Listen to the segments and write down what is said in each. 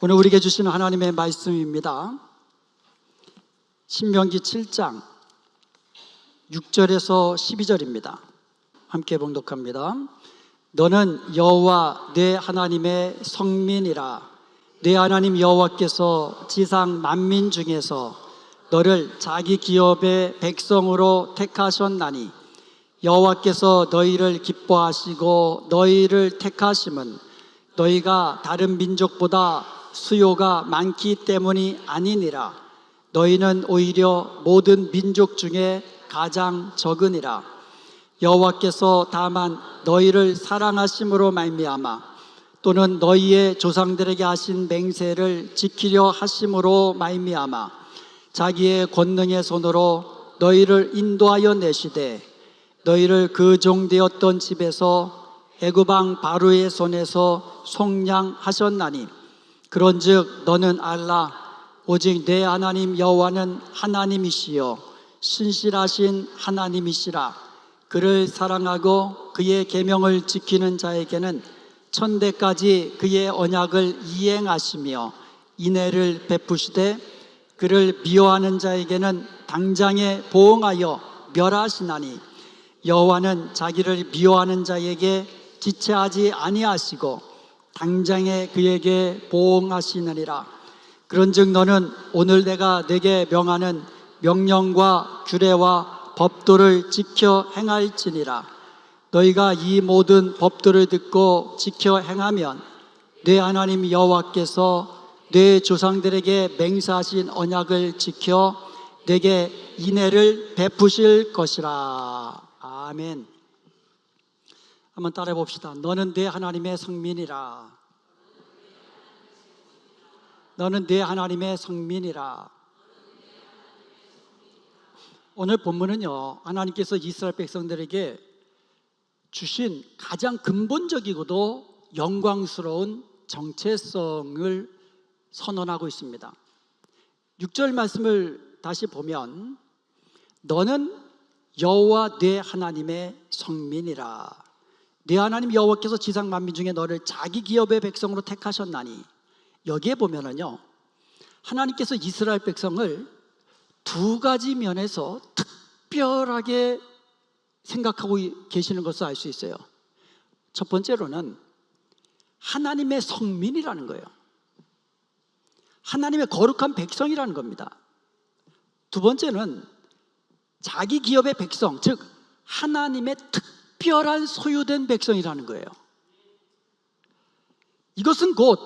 오늘 우리에게 주시는 하나님의 말씀입니다. 신명기 7장 6절에서 12절입니다. 함께 봉독합니다. 너는 여호와 내 하나님의 성민이라. 내 하나님 여호와께서 지상 만민 중에서 너를 자기 기업의 백성으로 택하셨나니, 여호와께서 너희를 기뻐하시고 너희를 택하심은 너희가 다른 민족보다 수요가 많기 때문이 아니니라. 너희는 오히려 모든 민족 중에 가장 적으니라. 여호와께서 다만 너희를 사랑하심으로 말미암아 또는 너희의 조상들에게 하신 맹세를 지키려 하심으로 말미암아 자기의 권능의 손으로 너희를 인도하여 내시되 너희를 그 종되었던 집에서 애굽 왕 바로의 손에서 속량하셨나니, 그런즉 너는 알라. 오직 내 하나님 여호와는 하나님이시요 신실하신 하나님이시라. 그를 사랑하고 그의 계명을 지키는 자에게는 천대까지 그의 언약을 이행하시며 인애를 베푸시되, 그를 미워하는 자에게는 당장에 보응하여 멸하시나니, 여호와는 자기를 미워하는 자에게 지체하지 아니하시고 당장에 그에게 보응하시느니라. 그런즉 너는 오늘 내가 네게 명하는 명령과 규례와 법도를 지켜 행할지니라. 너희가 이 모든 법도를 듣고 지켜 행하면 내 하나님 여호와께서 내 조상들에게 맹세하신 언약을 지켜 내게 인애를 베푸실 것이라. 아멘. 한번 따라해 봅시다. 너는 내 하나님의 성민이라. 너는 내 하나님의 성민이라. 오늘 본문은요, 하나님께서 이스라엘 백성들에게 주신 가장 근본적이고도 영광스러운 정체성을 선언하고 있습니다. 6절 말씀을 다시 보면 너는 여호와 내 하나님의 성민이라. 내 하나님 여호와께서 지상 만민 중에 너를 자기 기업의 백성으로 택하셨나니, 여기에 보면은요, 하나님께서 이스라엘 백성을 두 가지 면에서 특별하게 생각하고 계시는 것을 알 수 있어요. 첫 번째로는 하나님의 성민이라는 거예요. 하나님의 거룩한 백성이라는 겁니다. 두 번째는 자기 기업의 백성, 즉 하나님의 특별한 소유된 백성이라는 거예요. 이것은 곧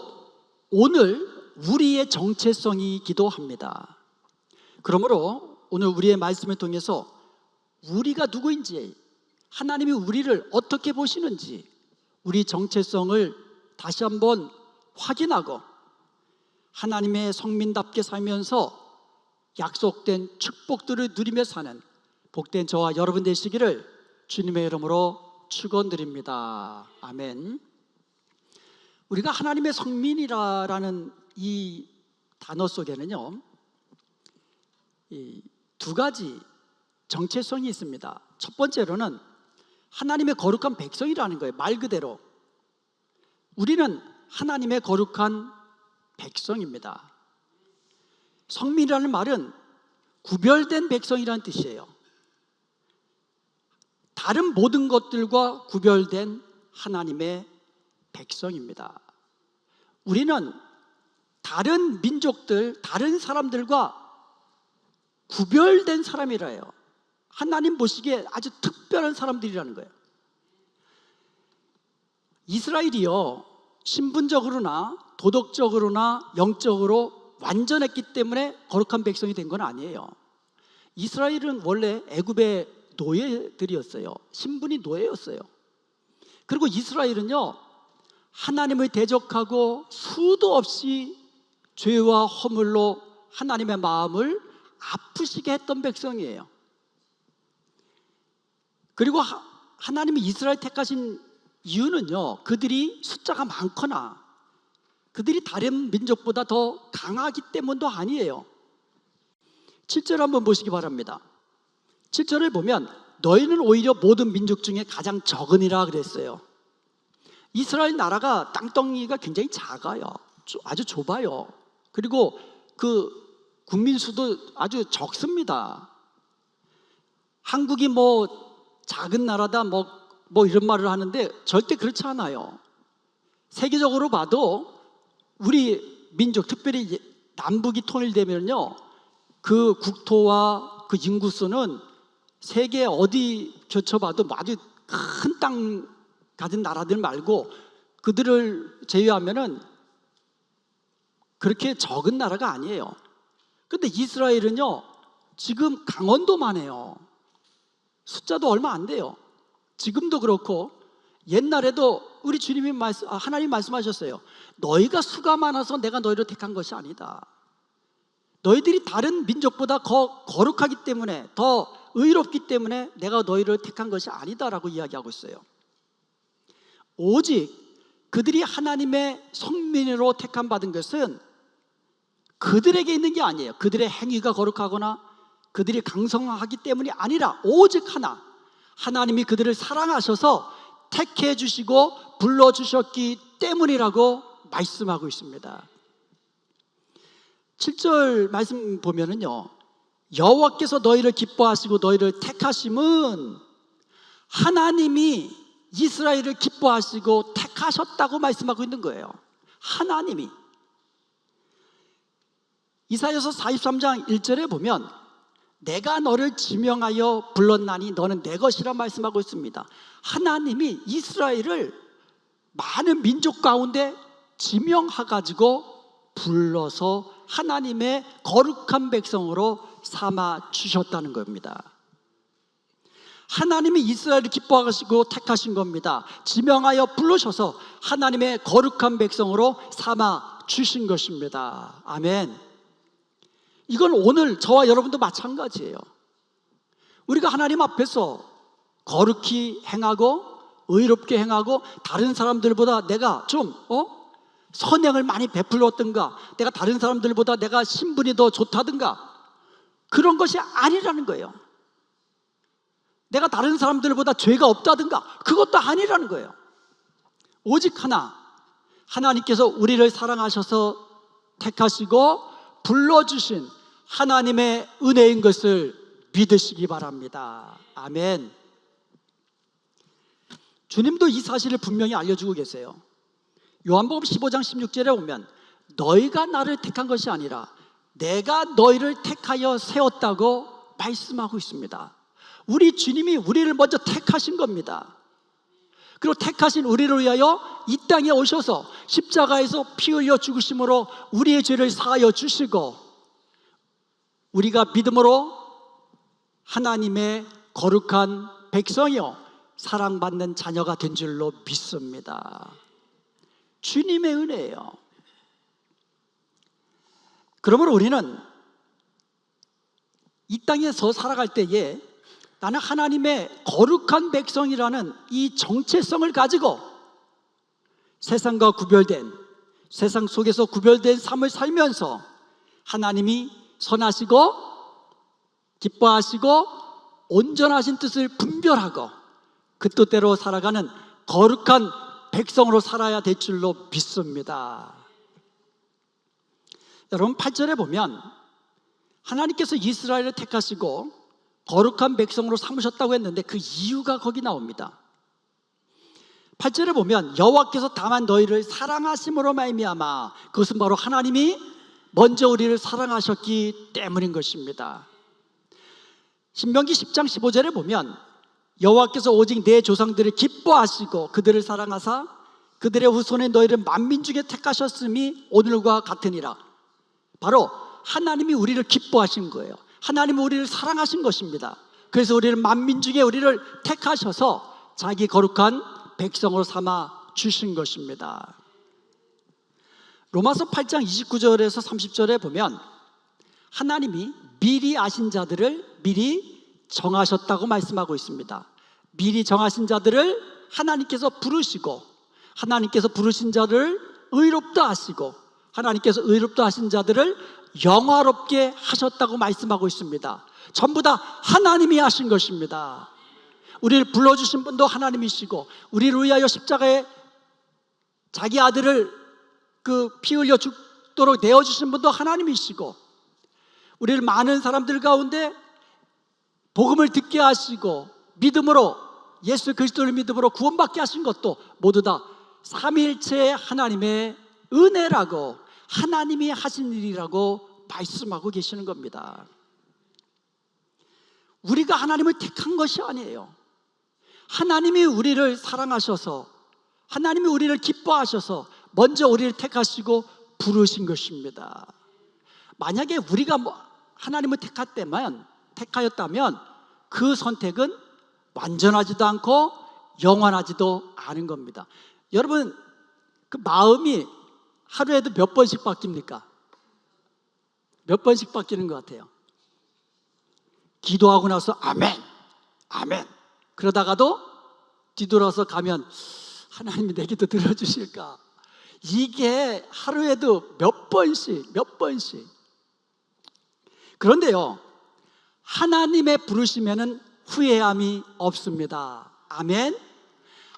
오늘 우리의 정체성이기도 합니다. 그러므로 오늘 우리의 말씀을 통해서 우리가 누구인지, 하나님이 우리를 어떻게 보시는지, 우리 정체성을 다시 한번 확인하고 하나님의 성민답게 살면서 약속된 축복들을 누리며 사는 복된 저와 여러분 되시기를 주님의 이름으로 축원드립니다. 아멘. 우리가 하나님의 성민이라는 이 단어 속에는요, 이 두 가지 정체성이 있습니다. 첫 번째로는 하나님의 거룩한 백성이라는 거예요. 말 그대로 우리는 하나님의 거룩한 백성입니다. 성민이라는 말은 구별된 백성이라는 뜻이에요. 다른 모든 것들과 구별된 하나님의 백성입니다. 우리는 다른 민족들, 다른 사람들과 구별된 사람이라요. 하나님 보시기에 아주 특별한 사람들이라는 거예요. 이스라엘이요, 신분적으로나 도덕적으로나 영적으로 완전했기 때문에 거룩한 백성이 된 건 아니에요. 이스라엘은 원래 애굽의 노예들이었어요. 신분이 노예였어요. 그리고 이스라엘은요, 하나님을 대적하고 수도 없이 죄와 허물로 하나님의 마음을 아프시게 했던 백성이에요. 그리고 하나님이 이스라엘 택하신 이유는요, 그들이 숫자가 많거나 그들이 다른 민족보다 더 강하기 때문도 아니에요. 7절 한번 보시기 바랍니다. 7절을 보면 너희는 오히려 모든 민족 중에 가장 적으니라 그랬어요. 이스라엘 나라가 땅덩이가 굉장히 작아요. 아주 좁아요. 그리고 그 국민 수도 아주 적습니다. 한국이 작은 나라다 이런 말을 하는데 절대 그렇지 않아요. 세계적으로 봐도 우리 민족, 특별히 남북이 통일되면요, 그 국토와 그 인구수는 세계 어디 겨쳐봐도 아주 큰 땅 가진 나라들 말고 그들을 제외하면은 그렇게 적은 나라가 아니에요. 근데 이스라엘은요, 지금 강원도만 해요. 숫자도 얼마 안 돼요. 지금도 그렇고 옛날에도 우리 주님이 하나님 말씀하셨어요. 너희가 수가 많아서 내가 너희를 택한 것이 아니다. 너희들이 다른 민족보다 더 거룩하기 때문에, 더 의롭기 때문에 내가 너희를 택한 것이 아니다라고 이야기하고 있어요. 오직 그들이 하나님의 성민으로 택함 받은 것은 그들에게 있는 게 아니에요. 그들의 행위가 거룩하거나 그들이 강성하기 때문이 아니라 오직 하나, 하나님이 그들을 사랑하셔서 택해 주시고 불러주셨기 때문이라고 말씀하고 있습니다. 7절 말씀 보면은요, 여호와께서 너희를 기뻐하시고 너희를 택하심은 하나님이 이스라엘을 기뻐하시고 택하셨다고 말씀하고 있는 거예요. 하나님이. 이사야서 43장 1절에 보면 내가 너를 지명하여 불렀나니 너는 내 것이라 말씀하고 있습니다. 하나님이 이스라엘을 많은 민족 가운데 지명해가지고 불러서 하나님의 거룩한 백성으로 삼아 주셨다는 겁니다. 하나님이 이스라엘을 기뻐하시고 택하신 겁니다. 지명하여 부르셔서 하나님의 거룩한 백성으로 삼아 주신 것입니다. 아멘. 이건 오늘 저와 여러분도 마찬가지예요. 우리가 하나님 앞에서 거룩히 행하고 의롭게 행하고 다른 사람들보다 내가 좀 선행을 많이 베풀었던가, 내가 다른 사람들보다 내가 신분이 더 좋다든가 그런 것이 아니라는 거예요. 내가 다른 사람들보다 죄가 없다든가 그것도 아니라는 거예요. 오직 하나, 하나님께서 우리를 사랑하셔서 택하시고 불러주신 하나님의 은혜인 것을 믿으시기 바랍니다. 아멘. 주님도 이 사실을 분명히 알려주고 계세요. 요한복음 15장 16절에 보면 너희가 나를 택한 것이 아니라 내가 너희를 택하여 세웠다고 말씀하고 있습니다. 우리 주님이 우리를 먼저 택하신 겁니다. 그리고 택하신 우리를 위하여 이 땅에 오셔서 십자가에서 피 흘려 죽으심으로 우리의 죄를 사하여 주시고 우리가 믿음으로 하나님의 거룩한 백성이요 사랑받는 자녀가 된 줄로 믿습니다. 주님의 은혜예요. 그러므로 우리는 이 땅에서 살아갈 때에 나는 하나님의 거룩한 백성이라는 이 정체성을 가지고 세상과 구별된, 세상 속에서 구별된 삶을 살면서 하나님이 선하시고 기뻐하시고 온전하신 뜻을 분별하고 그 뜻대로 살아가는 거룩한 백성으로 살아야 될 줄로 믿습니다. 여러분 8절에 보면 하나님께서 이스라엘을 택하시고 거룩한 백성으로 삼으셨다고 했는데 그 이유가 거기 나옵니다. 8절에 보면 여호와께서 다만 너희를 사랑하심으로 말미암아, 그것은 바로 하나님이 먼저 우리를 사랑하셨기 때문인 것입니다. 신명기 10장 15절에 보면 여호와께서 오직 내 조상들을 기뻐하시고 그들을 사랑하사 그들의 후손에 너희를 만민 중에 택하셨음이 오늘과 같으니라. 바로 하나님이 우리를 기뻐하신 거예요. 하나님은 우리를 사랑하신 것입니다. 그래서 우리를 만민 중에 우리를 택하셔서 자기 거룩한 백성으로 삼아 주신 것입니다. 로마서 8장 29절에서 30절에 보면 하나님이 미리 아신 자들을 미리 정하셨다고 말씀하고 있습니다. 미리 정하신 자들을 하나님께서 부르시고 하나님께서 부르신 자를 의롭다 하시고 하나님께서 의롭다 하신 자들을 영화롭게 하셨다고 말씀하고 있습니다. 전부 다 하나님이 하신 것입니다. 우리를 불러주신 분도 하나님이시고 우리를 위하여 십자가에 자기 아들을 그 피 흘려 죽도록 내어주신 분도 하나님이시고, 우리를 많은 사람들 가운데 복음을 듣게 하시고 믿음으로, 예수 그리스도를 믿음으로 구원받게 하신 것도 모두 다 삼위일체 하나님의 은혜라고, 하나님이 하신 일이라고 말씀하고 계시는 겁니다. 우리가 하나님을 택한 것이 아니에요. 하나님이 우리를 사랑하셔서, 하나님이 우리를 기뻐하셔서 먼저 우리를 택하시고 부르신 것입니다. 만약에 우리가 하나님을 택하였다면 그 선택은 완전하지도 않고 영원하지도 않은 겁니다. 여러분, 그 마음이 하루에도 몇 번씩 바뀝니까? 몇 번씩 바뀌는 것 같아요. 기도하고 나서 아멘, 아멘, 그러다가도 뒤돌아서 가면 하나님이 내 기도 들어주실까? 이게 하루에도 몇 번씩. 그런데요, 하나님의 부르시면은 후회함이 없습니다. 아멘.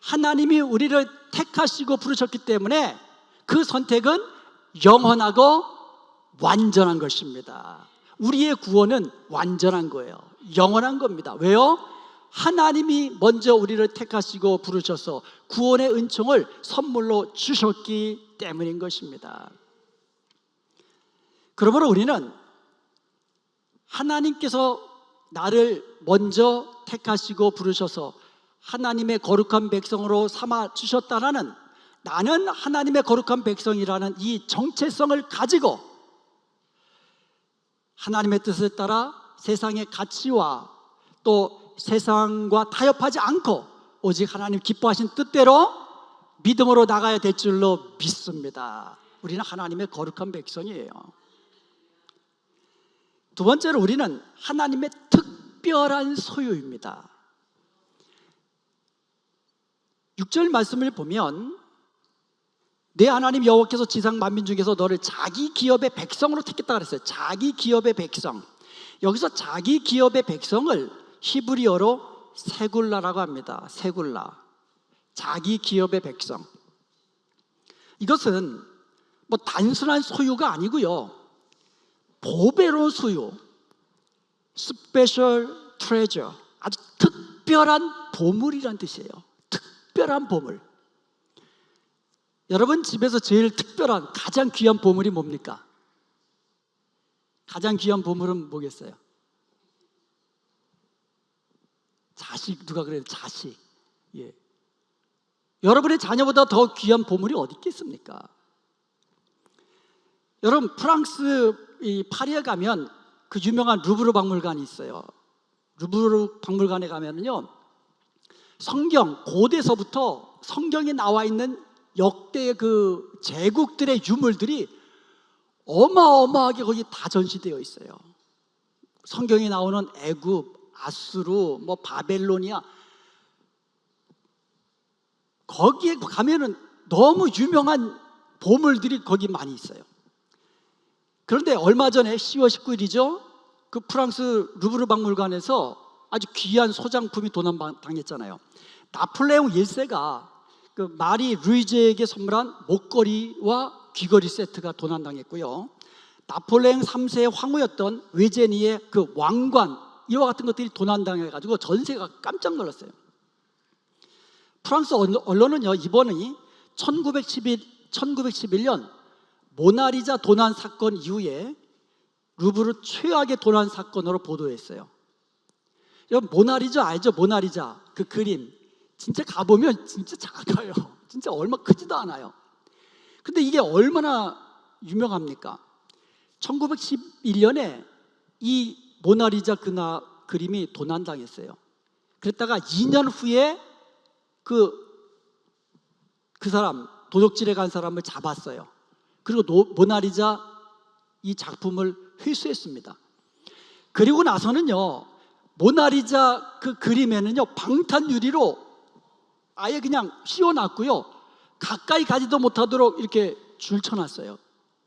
하나님이 우리를 택하시고 부르셨기 때문에 그 선택은 영원하고 완전한 것입니다. 우리의 구원은 완전한 거예요. 영원한 겁니다. 왜요? 하나님이 먼저 우리를 택하시고 부르셔서 구원의 은총을 선물로 주셨기 때문인 것입니다. 그러므로 우리는 하나님께서 나를 먼저 택하시고 부르셔서 하나님의 거룩한 백성으로 삼아 주셨다라는, 나는 하나님의 거룩한 백성이라는 이 정체성을 가지고 하나님의 뜻에 따라 세상의 가치와 또 세상과 타협하지 않고 오직 하나님 기뻐하신 뜻대로 믿음으로 나가야 될 줄로 믿습니다. 우리는 하나님의 거룩한 백성이에요. 두 번째로, 우리는 하나님의 특별한 소유입니다. 6절 말씀을 보면, 내 하나님 여호와께서 지상 만민 중에서 너를 자기 기업의 백성으로 택했다 그랬어요. 자기 기업의 백성. 여기서 자기 기업의 백성을 히브리어로 세굴라라고 합니다. 세굴라. 자기 기업의 백성. 이것은 뭐 단순한 소유가 아니고요, 보배로운 소유, 스페셜 트레저, 아주 특별한 보물이란 뜻이에요. 특별한 보물. 여러분 집에서 제일 특별한, 가장 귀한 보물이 뭡니까? 가장 귀한 보물은 뭐겠어요? 자식. 누가 그래요? 자식. 예. 여러분의 자녀보다 더 귀한 보물이 어디 있겠습니까? 여러분, 프랑스 이 파리에 가면 그 유명한 루브르 박물관이 있어요. 루브르 박물관에 가면은요, 성경, 고대서부터 성경에 나와 있는 역대의 그 제국들의 유물들이 어마어마하게 거기 다 전시되어 있어요. 성경에 나오는 애굽, 아수르, 뭐 바벨로니아, 거기에 가면은 너무 유명한 보물들이 거기 많이 있어요. 그런데 얼마 전에 10월 19일이죠. 그 프랑스 루브르 박물관에서 아주 귀한 소장품이 도난당했잖아요. 나폴레옹 1세가 그 마리 루이제에게 선물한 목걸이와 귀걸이 세트가 도난당했고요. 나폴레옹 3세의 황후였던 외제니의 그 왕관, 이와 같은 것들이 도난당해가지고 전 세계가 깜짝 놀랐어요. 프랑스 언론은요, 이번이 1911년 모나리자 도난 사건 이후에 루브르 최악의 도난 사건으로 보도했어요. 여러분, 모나리자 알죠? 모나리자 그 그림 진짜 가보면 진짜 작아요. 진짜 얼마 크지도 않아요. 근데 이게 얼마나 유명합니까? 1911년에 이 모나리자 그림이 도난당했어요. 그랬다가 2년 후에 그 사람, 도둑질에 간 사람을 잡았어요. 그리고 모나리자 이 작품을 회수했습니다. 그리고 나서는요, 모나리자 그 그림에는요, 방탄 유리로 아예 그냥 씌워놨고요, 가까이 가지도 못하도록 이렇게 줄쳐놨어요.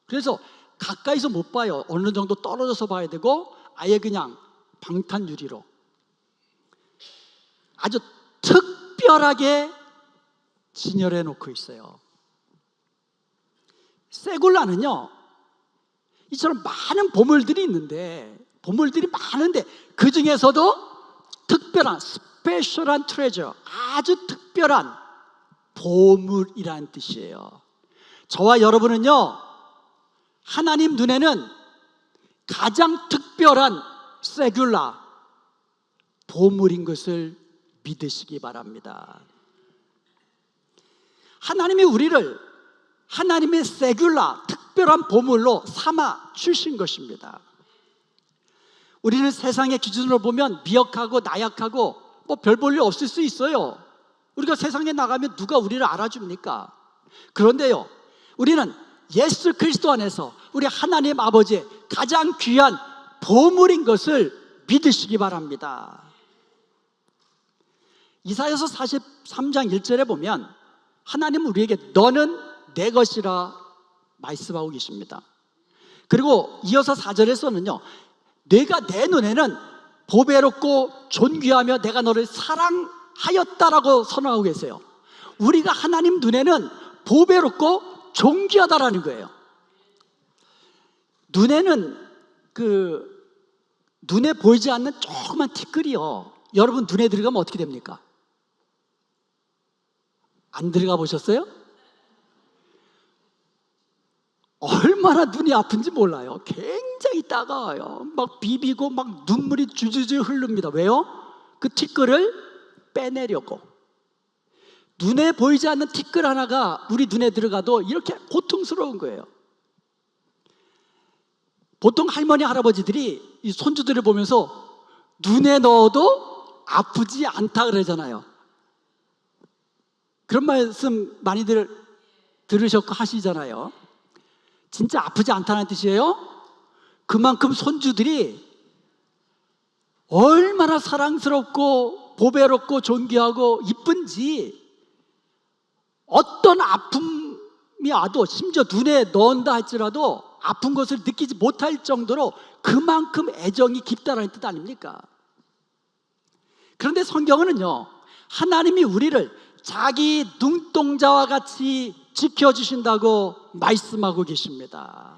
그래서 가까이서 못 봐요. 어느 정도 떨어져서 봐야 되고, 아예 그냥 방탄 유리로 아주 특별하게 진열해 놓고 있어요. 세굴라는요, 이처럼 많은 보물들이 있는데, 보물들이 많은데 그 중에서도 특별한 스페셜한 트레저, 아주 특별한 보물이라는 뜻이에요. 저와 여러분은요, 하나님 눈에는 가장 특별한 세굴라, 보물인 것을 믿으시기 바랍니다. 하나님이 우리를 하나님의 세굴라, 특별한 보물로 삼아 주신 것입니다. 우리는 세상의 기준으로 보면 미약하고 나약하고 뭐 별 볼 일 없을 수 있어요. 우리가 세상에 나가면 누가 우리를 알아줍니까? 그런데요, 우리는 예수 그리스도 안에서 우리 하나님 아버지의 가장 귀한 보물인 것을 믿으시기 바랍니다. 이사야서 43장 1절에 보면 하나님은 우리에게 너는 내 것이라 말씀하고 계십니다. 그리고 이어서 4절에서는요, 내가 내 눈에는 보배롭고 존귀하며 내가 너를 사랑하였다라고 선언하고 계세요. 우리가 하나님 눈에는 보배롭고 존귀하다라는 거예요. 눈에는 눈에 보이지 않는 조그만 티끌이요, 여러분 눈에 들어가면 어떻게 됩니까? 안 들어가 보셨어요? 얼마나 눈이 아픈지 몰라요. 굉장히 따가워요. 막 비비고 막 눈물이 주주주 흐릅니다. 왜요? 그 티끌을 빼내려고. 눈에 보이지 않는 티끌 하나가 우리 눈에 들어가도 이렇게 고통스러운 거예요. 보통 할머니 할아버지들이 이 손주들을 보면서 눈에 넣어도 아프지 않다 그러잖아요. 그런 말씀 많이들 들으셨고 하시잖아요. 진짜 아프지 않다는 뜻이에요. 그만큼 손주들이 얼마나 사랑스럽고 보배롭고 존귀하고 이쁜지, 어떤 아픔이 와도 심지어 눈에 넣는다 할지라도 아픈 것을 느끼지 못할 정도로 그만큼 애정이 깊다는 뜻 아닙니까? 그런데 성경은요, 하나님이 우리를 자기 눈동자와 같이 지켜주신다고 말씀하고 계십니다.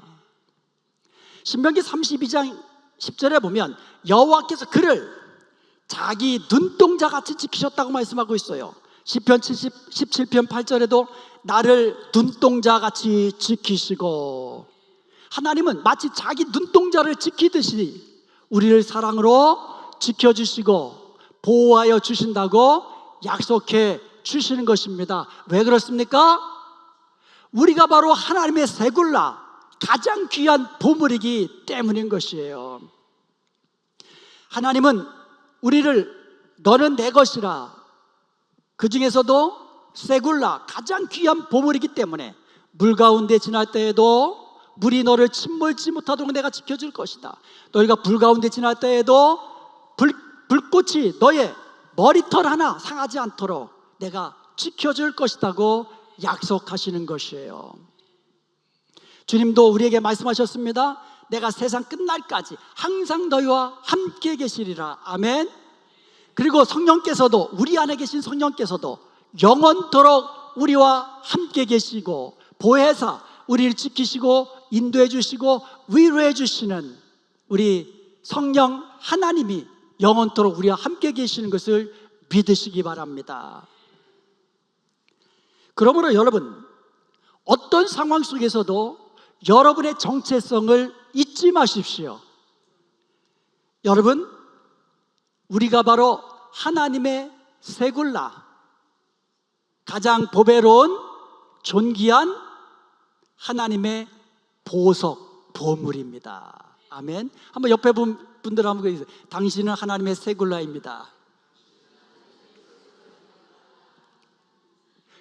신명기 32장 10절에 보면 여호와께서 그를 자기 눈동자 같이 지키셨다고 말씀하고 있어요. 시편 17편 8절에도 나를 눈동자 같이 지키시고, 하나님은 마치 자기 눈동자를 지키듯이 우리를 사랑으로 지켜주시고 보호하여 주신다고 약속해 주시는 것입니다. 왜 그렇습니까? 우리가 바로 하나님의 세굴라, 가장 귀한 보물이기 때문인 것이에요. 하나님은 우리를 너는 내 것이라, 그 중에서도 세굴라, 가장 귀한 보물이기 때문에 물 가운데 지날 때에도 물이 너를 침몰지 못하도록 내가 지켜줄 것이다. 너희가 불 가운데 지날 때에도 불꽃이 너의 머리털 하나 상하지 않도록 내가 지켜줄 것이라고 약속하시는 것이에요. 주님도 우리에게 말씀하셨습니다. 내가 세상 끝날까지 항상 너희와 함께 계시리라. 아멘. 그리고 성령께서도, 우리 안에 계신 성령께서도 영원토록 우리와 함께 계시고 보혜사 우리를 지키시고 인도해 주시고 위로해 주시는 우리 성령 하나님이 영원토록 우리와 함께 계시는 것을 믿으시기 바랍니다. 그러므로 여러분, 어떤 상황 속에서도 여러분의 정체성을 잊지 마십시오. 여러분, 우리가 바로 하나님의 세굴라, 가장 보배로운 존귀한 하나님의 보석, 보물입니다. 아멘. 한번 옆에 분들 한번 얘기해주세요. 당신은 하나님의 세굴라입니다.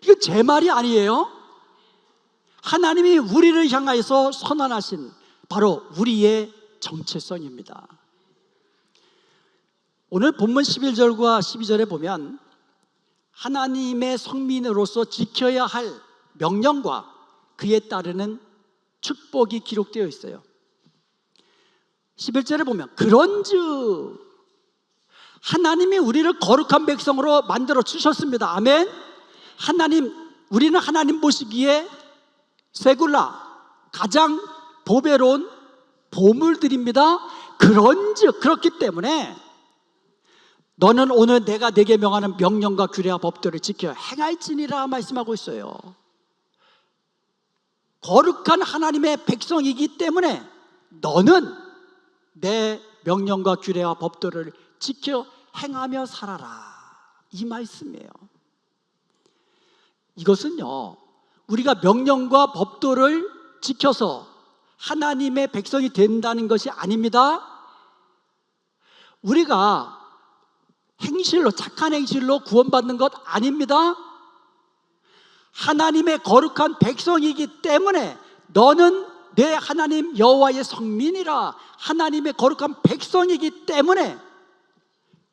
이거 제 말이 아니에요. 하나님이 우리를 향하여서 선언하신 바로 우리의 정체성입니다. 오늘 본문 11절과 12절에 보면 하나님의 성민으로서 지켜야 할 명령과 그에 따르는 축복이 기록되어 있어요. 11절에 보면 그런즉 하나님이 우리를 거룩한 백성으로 만들어 주셨습니다. 아멘. 우리는 하나님 보시기에 세굴라, 가장 보배로운 보물들입니다. 그런즉 그렇기 때문에 너는 오늘 내가 네게 명하는 명령과 규례와 법도를 지켜 행할지니라 말씀하고 있어요. 거룩한 하나님의 백성이기 때문에 너는 내 명령과 규례와 법도를 지켜 행하며 살아라, 이 말씀이에요. 이것은요, 우리가 명령과 법도를 지켜서 하나님의 백성이 된다는 것이 아닙니다. 우리가 행실로, 착한 행실로 구원받는 것 아닙니다. 하나님의 거룩한 백성이기 때문에 너는 내 하나님 여호와의 성민이라, 하나님의 거룩한 백성이기 때문에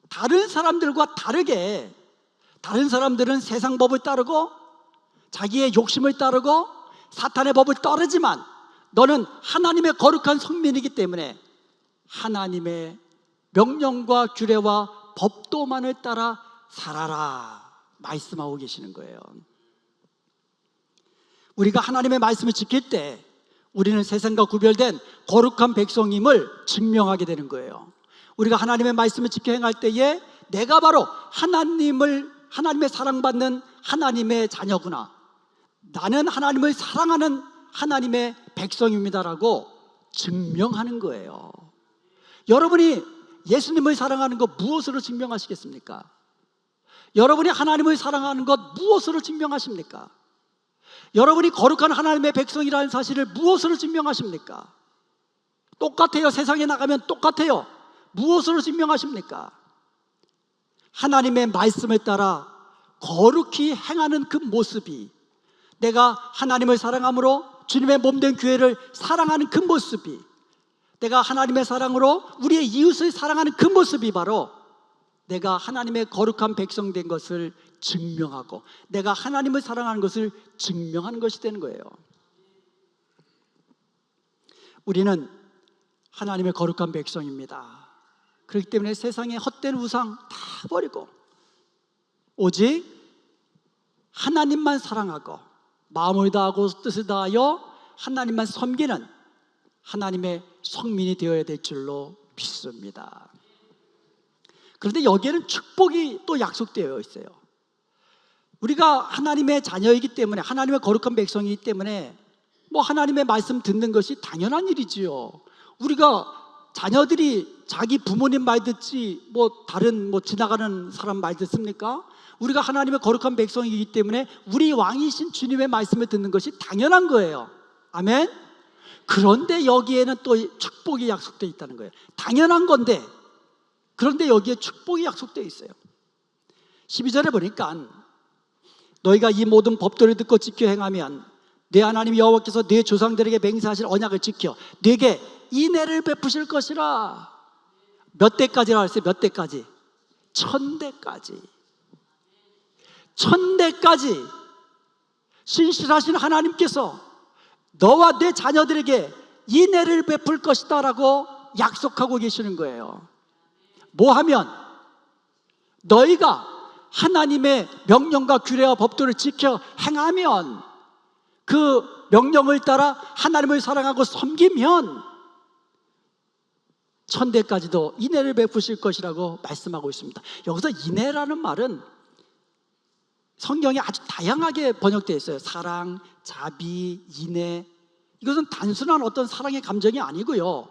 다른 사람들과 다르게, 다른 사람들은 세상 법을 따르고 자기의 욕심을 따르고 사탄의 법을 따르지만 너는 하나님의 거룩한 성민이기 때문에 하나님의 명령과 규례와 법도만을 따라 살아라 말씀하고 계시는 거예요. 우리가 하나님의 말씀을 지킬 때 우리는 세상과 구별된 거룩한 백성임을 증명하게 되는 거예요. 우리가 하나님의 말씀을 지켜 행할 때에 내가 바로 하나님의 사랑받는 하나님의 자녀구나, 나는 하나님을 사랑하는 하나님의 백성입니다라고 증명하는 거예요. 여러분이 예수님을 사랑하는 것 무엇으로 증명하시겠습니까? 여러분이 하나님을 사랑하는 것 무엇으로 증명하십니까? 여러분이 거룩한 하나님의 백성이라는 사실을 무엇으로 증명하십니까? 똑같아요. 세상에 나가면 똑같아요. 무엇으로 증명하십니까? 하나님의 말씀을 따라 거룩히 행하는 그 모습이, 내가 하나님을 사랑함으로 주님의 몸된 교회를 사랑하는 그 모습이, 내가 하나님의 사랑으로 우리의 이웃을 사랑하는 그 모습이 바로 내가 하나님의 거룩한 백성 된 것을 증명하고 내가 하나님을 사랑하는 것을 증명하는 것이 되는 거예요. 우리는 하나님의 거룩한 백성입니다. 그렇기 때문에 세상의 헛된 우상 다 버리고 오직 하나님만 사랑하고 마음을 다하고 뜻을 다하여 하나님만 섬기는 하나님의 성민이 되어야 될 줄로 믿습니다. 그런데 여기에는 축복이 또 약속되어 있어요. 우리가 하나님의 자녀이기 때문에, 하나님의 거룩한 백성이기 때문에 하나님의 말씀 듣는 것이 당연한 일이지요. 우리가 자녀들이 자기 부모님 말 듣지 다른 지나가는 사람 말 듣습니까? 우리가 하나님의 거룩한 백성이기 때문에 우리 왕이신 주님의 말씀을 듣는 것이 당연한 거예요. 아멘. 그런데 여기에는 또 축복이 약속되어 있다는 거예요. 당연한 건데, 그런데 여기에 축복이 약속되어 있어요. 12절에 보니까 너희가 이 모든 법도를 듣고 지켜 행하면 내 하나님 여호와께서 내 조상들에게 맹세하실 언약을 지켜 네게 인애를 베푸실 것이라. 몇 대까지라 했어요? 몇 대까지? 1000대까지. 1000대까지 신실하신 하나님께서 너와 내 자녀들에게 인애를 베풀 것이다 라고 약속하고 계시는 거예요. 뭐 하면? 너희가 하나님의 명령과 규례와 법도를 지켜 행하면, 그 명령을 따라 하나님을 사랑하고 섬기면 1000대까지도 인애를 베푸실 것이라고 말씀하고 있습니다. 여기서 인애라는 말은 성경에 아주 다양하게 번역되어 있어요. 사랑, 자비, 인애. 이것은 단순한 어떤 사랑의 감정이 아니고요,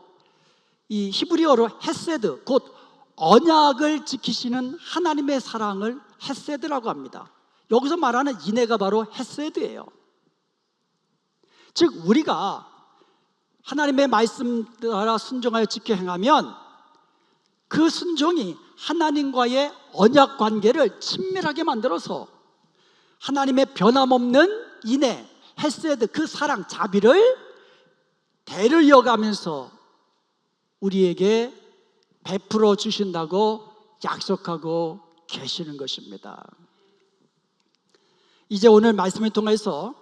이 히브리어로 헤세드, 곧 언약을 지키시는 하나님의 사랑을 헤세드라고 합니다. 여기서 말하는 인애가 바로 헤세드예요. 즉 우리가 하나님의 말씀 따라 순종하여 지켜 행하면 그 순종이 하나님과의 언약 관계를 친밀하게 만들어서 하나님의 변함없는 인애, 헤세드, 그 사랑, 자비를 대를 이어가면서 우리에게 베풀어 주신다고 약속하고 계시는 것입니다. 이제 오늘 말씀을 통해서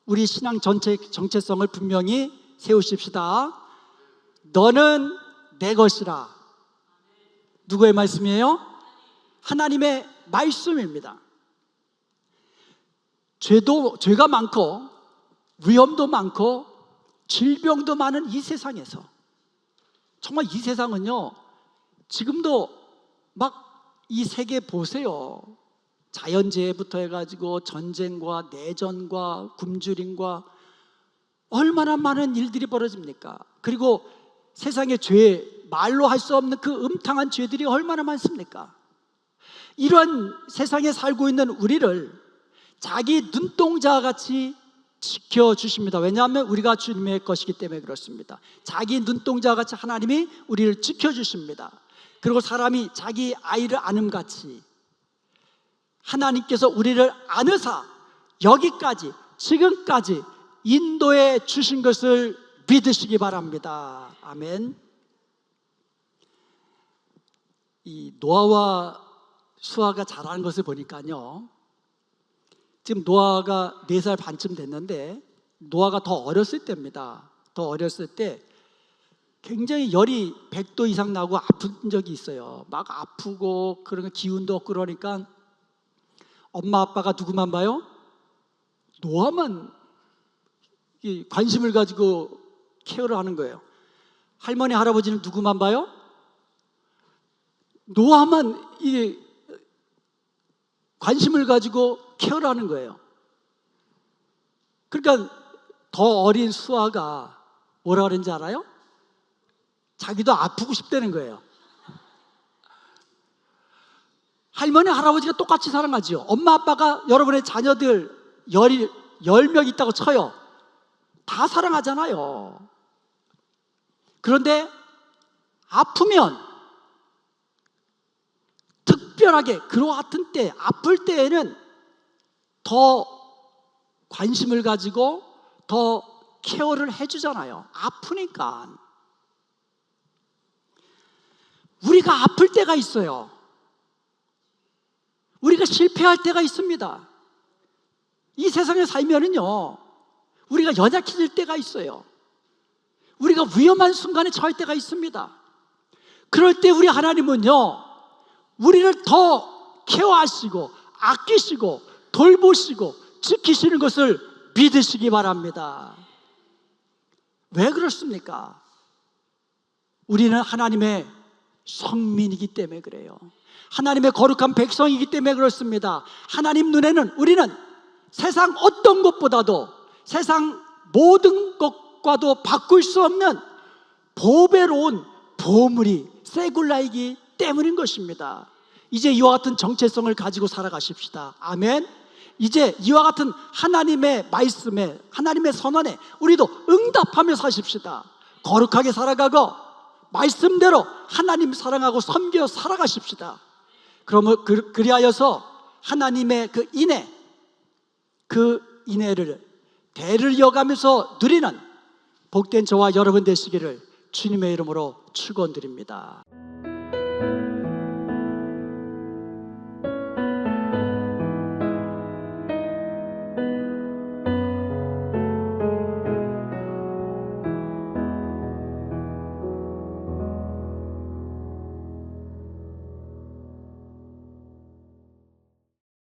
우리 신앙 전체 정체성을 분명히 세우십시다. 너는 내 것이라. 누구의 말씀이에요? 하나님의 말씀입니다. 죄가 많고 위험도 많고 질병도 많은 이 세상에서, 정말 이 세상은요, 지금도 막 이 세계 보세요. 자연재해부터 해가지고 전쟁과 내전과 굶주림과 얼마나 많은 일들이 벌어집니까? 그리고 세상의 죄, 말로 할 수 없는 그 음탕한 죄들이 얼마나 많습니까? 이런 세상에 살고 있는 우리를 자기 눈동자 같이 지켜주십니다. 왜냐하면 우리가 주님의 것이기 때문에 그렇습니다. 자기 눈동자 같이 하나님이 우리를 지켜주십니다. 그리고 사람이 자기 아이를 아는같이 하나님께서 우리를 안으사 여기까지, 지금까지 인도해 주신 것을 믿으시기 바랍니다. 아멘. 이 노아와 수아가 자라는 것을 보니까요, 지금 노아가 4살 반쯤 됐는데, 노아가 더 어렸을 때입니다. 더 어렸을 때 굉장히 열이 100도 이상 나고 아픈 적이 있어요. 막 아프고 그런 기운도 없고 그러니까 엄마 아빠가 누구만 봐요? 노아만 관심을 가지고 케어를 하는 거예요. 할머니 할아버지는 누구만 봐요? 노아만 관심을 가지고 케어를 하는 거예요. 그러니까 더 어린 수아가 뭐라 그랬는지 알아요? 자기도 아프고 싶다는 거예요. 할머니 할아버지가 똑같이 사랑하죠. 엄마 아빠가 여러분의 자녀들 10명 있다고 쳐요. 다 사랑하잖아요. 그런데 아프면 특별하게 그 같은 때, 아플 때에는 더 관심을 가지고 더 케어를 해주잖아요. 아프니까. 우리가 아플 때가 있어요. 우리가 실패할 때가 있습니다. 이 세상에 살면은요, 우리가 연약해질 때가 있어요. 우리가 위험한 순간에 처할 때가 있습니다. 그럴 때 우리 하나님은요, 우리를 더 케어하시고 아끼시고 돌보시고 지키시는 것을 믿으시기 바랍니다. 왜 그렇습니까? 우리는 하나님의 성민이기 때문에 그래요. 하나님의 거룩한 백성이기 때문에 그렇습니다. 하나님 눈에는 우리는 세상 어떤 것보다도, 세상 모든 것과도 바꿀 수 없는 보배로운 보물이 세굴라이기 때문인 것입니다. 이제 이와 같은 정체성을 가지고 살아가십시다. 아멘. 이제 이와 같은 하나님의 말씀에, 하나님의 선언에 우리도 응답하며 사십시다. 거룩하게 살아가고 말씀대로 하나님 사랑하고 섬겨 살아가십시다. 그러면 그리하여서 하나님의 그 인애를 대를 이어가면서 누리는 복된 저와 여러분 되시기를 주님의 이름으로 축원드립니다.